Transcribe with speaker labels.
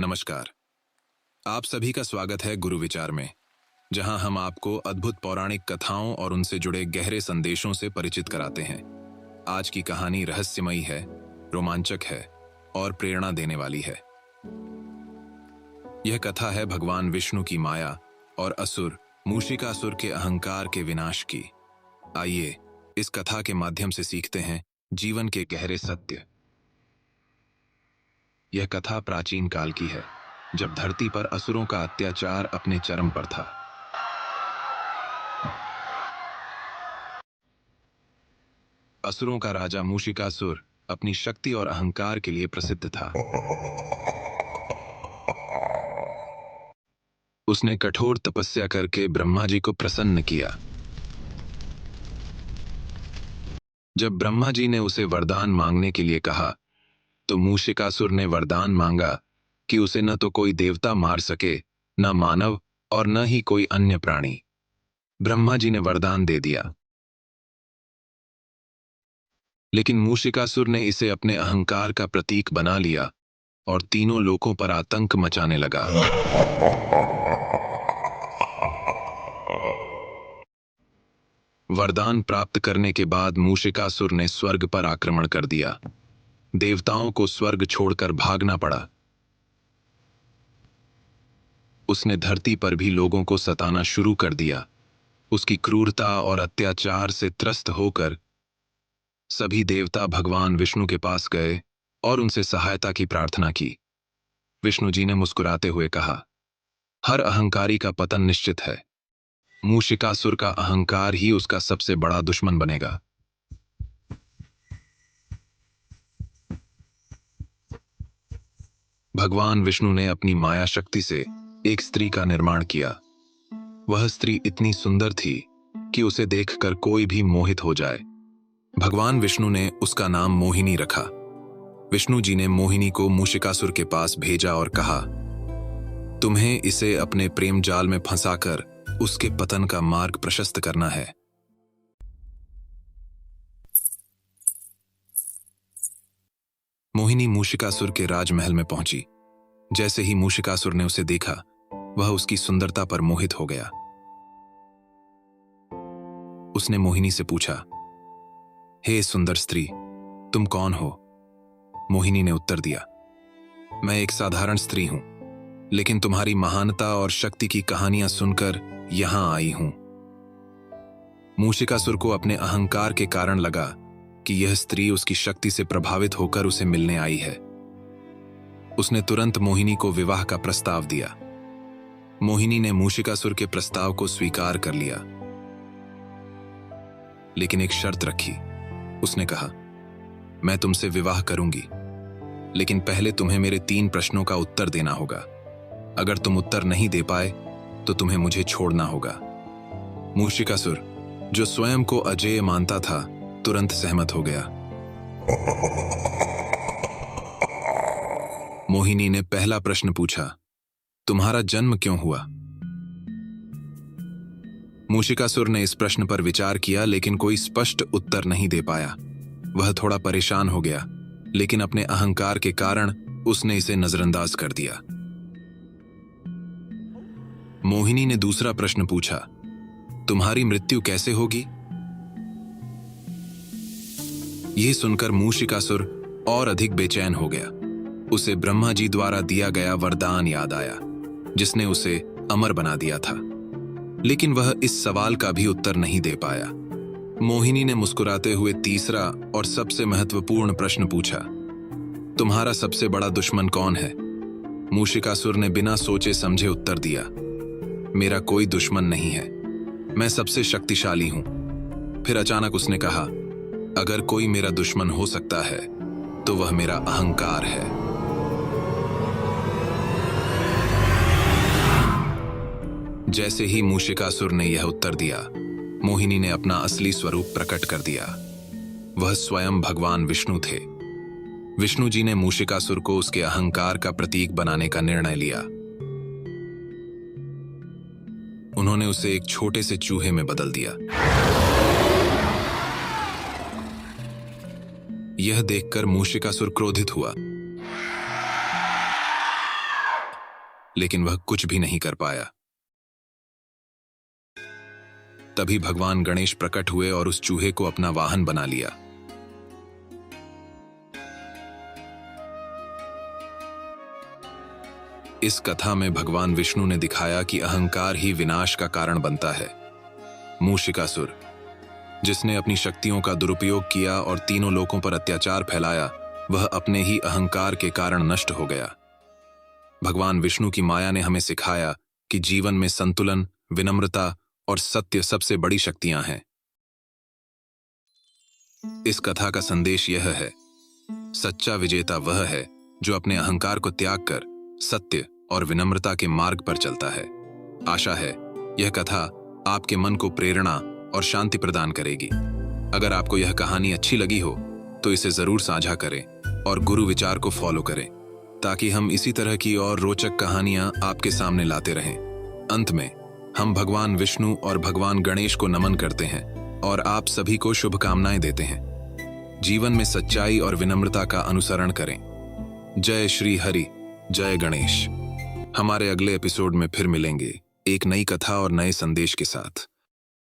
Speaker 1: नमस्कार। आप सभी का स्वागत है गुरु विचार में, जहां हम आपको अद्भुत पौराणिक कथाओं और उनसे जुड़े गहरे संदेशों से परिचित कराते हैं। आज की कहानी रहस्यमयी है, रोमांचक है और प्रेरणा देने वाली है। यह कथा है भगवान विष्णु की माया और असुर मूषिकासुर के अहंकार के विनाश की। आइए इस कथा के माध्यम से सीखते हैं जीवन के गहरे सत्य। यह कथा प्राचीन काल की है, जब धरती पर असुरों का अत्याचार अपने चरम पर था। असुरों का राजा मूषिकासुर अपनी शक्ति और अहंकार के लिए प्रसिद्ध था। उसने कठोर तपस्या करके ब्रह्मा जी को प्रसन्न किया। जब ब्रह्मा जी ने उसे वरदान मांगने के लिए कहा, तो मूषिकासुर ने वरदान मांगा कि उसे न तो कोई देवता मार सके, न मानव और न ही कोई अन्य प्राणी। ब्रह्मा जी ने वरदान दे दिया, लेकिन मूषिकासुर ने इसे अपने अहंकार का प्रतीक बना लिया और तीनों लोकों पर आतंक मचाने लगा। वरदान प्राप्त करने के बाद मूषिकासुर ने स्वर्ग पर आक्रमण कर दिया। देवताओं को स्वर्ग छोड़कर भागना पड़ा। उसने धरती पर भी लोगों को सताना शुरू कर दिया। उसकी क्रूरता और अत्याचार से त्रस्त होकर सभी देवता भगवान विष्णु के पास गए और उनसे सहायता की प्रार्थना की। विष्णु जी ने मुस्कुराते हुए कहा, हर अहंकारी का पतन निश्चित है। मूषिकासुर का अहंकार ही उसका सबसे बड़ा दुश्मन बनेगा। भगवान विष्णु ने अपनी माया शक्ति से एक स्त्री का निर्माण किया। वह स्त्री इतनी सुंदर थी कि उसे देखकर कोई भी मोहित हो जाए। भगवान विष्णु ने उसका नाम मोहिनी रखा। विष्णु जी ने मोहिनी को मूषिकासुर के पास भेजा और कहा, तुम्हें इसे अपने प्रेम जाल में फंसाकर उसके पतन का मार्ग प्रशस्त करना है। मोहिनी मूषिकासुर के राजमहल में पहुंची। जैसे ही मूषिकासुर ने उसे देखा, वह उसकी सुंदरता पर मोहित हो गया। उसने मोहिनी से पूछा, हे सुंदर स्त्री, तुम कौन हो? मोहिनी ने उत्तर दिया, मैं एक साधारण स्त्री हूं, लेकिन तुम्हारी महानता और शक्ति की कहानियां सुनकर यहां आई हूं। मूषिकासुर को अपने अहंकार के कारण लगा कि यह स्त्री उसकी शक्ति से प्रभावित होकर उसे मिलने आई है। उसने तुरंत मोहिनी को विवाह का प्रस्ताव दिया। मोहिनी ने मूषिकासुर के प्रस्ताव को स्वीकार कर लिया, लेकिन एक शर्त रखी। उसने कहा, मैं तुमसे विवाह करूंगी, लेकिन पहले तुम्हें मेरे 3 प्रश्नों का उत्तर देना होगा। अगर तुम उत्तर नहीं दे पाए तो तुम्हें मुझे छोड़ना होगा। मूषिकासुर, जो स्वयं को अजेय मानता था, तुरंत सहमत हो गया। मोहिनी ने पहला प्रश्न पूछा, तुम्हारा जन्म क्यों हुआ? मूषिकासुर ने इस प्रश्न पर विचार किया, लेकिन कोई स्पष्ट उत्तर नहीं दे पाया। वह थोड़ा परेशान हो गया, लेकिन अपने अहंकार के कारण उसने इसे नजरअंदाज कर दिया। मोहिनी ने दूसरा प्रश्न पूछा, तुम्हारी मृत्यु कैसे होगी? यह सुनकर मूषिकासुर और अधिक बेचैन हो गया। उसे ब्रह्मा जी द्वारा दिया गया वरदान याद आया, जिसने उसे अमर बना दिया था, लेकिन वह इस सवाल का भी उत्तर नहीं दे पाया। मोहिनी ने मुस्कुराते हुए तीसरा और सबसे महत्वपूर्ण प्रश्न पूछा, तुम्हारा सबसे बड़ा दुश्मन कौन है? मूषिकासुर ने बिना सोचे समझे उत्तर दिया, मेरा कोई दुश्मन नहीं है, मैं सबसे शक्तिशाली हूं। फिर अचानक उसने कहा, अगर कोई मेरा दुश्मन हो सकता है तो वह मेरा अहंकार है। जैसे ही मूषिकासुर ने यह उत्तर दिया, मोहिनी ने अपना असली स्वरूप प्रकट कर दिया। वह स्वयं भगवान विष्णु थे। विष्णु जी ने मूषिकासुर को उसके अहंकार का प्रतीक बनाने का निर्णय लिया। उन्होंने उसे एक छोटे से चूहे में बदल दिया। यह देखकर मूषिकासुर क्रोधित हुआ। लेकिन वह कुछ भी नहीं कर पाया। तभी भगवान गणेश प्रकट हुए और उस चूहे को अपना वाहन बना लिया। इस कथा में भगवान विष्णु ने दिखाया कि अहंकार ही विनाश का कारण बनता है। मूषिकासुर, जिसने अपनी शक्तियों का दुरुपयोग किया और तीनों लोकों पर अत्याचार फैलाया, वह अपने ही अहंकार के कारण नष्ट हो गया। भगवान विष्णु की माया ने हमें सिखाया कि जीवन में संतुलन, विनम्रता और सत्य सबसे बड़ी शक्तियां हैं। इस कथा का संदेश यह है, सच्चा विजेता वह है जो अपने अहंकार को त्याग कर सत्य और विनम्रता के मार्ग पर चलता है। आशा है यह कथा आपके मन को प्रेरणा और शांति प्रदान करेगी। अगर आपको यह कहानी अच्छी लगी हो तो इसे जरूर साझा करें और गुरु विचार को फॉलो करें, ताकि हम इसी तरह की और रोचक कहानियां आपके सामने लाते रहें। अंत में हम भगवान विष्णु और भगवान गणेश को नमन करते हैं और आप सभी को शुभकामनाएं देते हैं। जीवन में सच्चाई और विनम्रता का अनुसरण करें। जय श्री हरि, जय गणेश। हमारे अगले एपिसोड में फिर मिलेंगे एक नई कथा और नए संदेश के साथ।